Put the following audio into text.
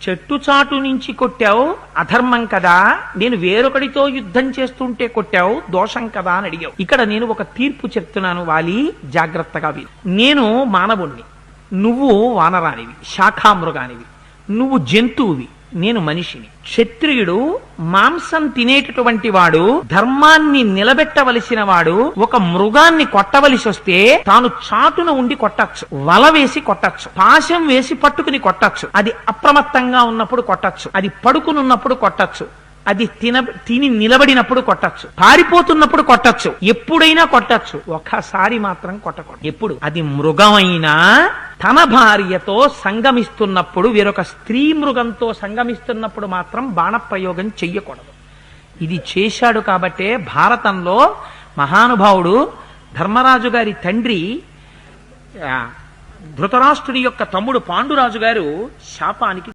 చెట్టు చాటు నుంచి కొట్టావు అధర్మం కదా, నేను వేరొకడితో యుద్ధం చేస్తుంటే కొట్టావు దోషం కదా అని అడిగావు. ఇక్కడ నేను ఒక తీర్పు చెప్తున్నాను వాలి, జాగ్రత్తగా విను. నేను మానవుణ్ణి, నువ్వు వానరానివి, శాఖామృగానివి. నువ్వు జంతువువి, నేను మనిషిని. క్షత్రియుడు మాంసం తినేటటువంటి వాడు, ధర్మాన్ని నిలబెట్టవలసిన వాడు ఒక మృగాన్ని కొట్టవలసి వస్తే తాను చాటున ఉండి కొట్టచ్చు, వల వేసి కొట్టచ్చు, పాశం వేసి పట్టుకుని కొట్టచ్చు, అది అప్రమత్తంగా ఉన్నప్పుడు కొట్టచ్చు, అది పడుకునున్నప్పుడు కొట్టచ్చు, అది తిని నిలబడినప్పుడు కొట్టచ్చు, పారిపోతున్నప్పుడు కొట్టచ్చు, ఎప్పుడైనా కొట్టచ్చు. ఒక్కసారి మాత్రం కొట్టకూడదు. ఎప్పుడు? అది మృగమైనా తన భార్యతో సంగమిస్తున్నప్పుడు, వేరొక స్త్రీ మృగంతో సంగమిస్తున్నప్పుడు మాత్రం బాణప్రయోగం చెయ్యకూడదు. ఇది చేశాడు కాబట్టే భారతంలో మహానుభావుడు ధర్మరాజు గారి తండ్రి ధృతరాష్ట్రుని యొక్క తమ్ముడు పాండురాజు గారు శాపానికి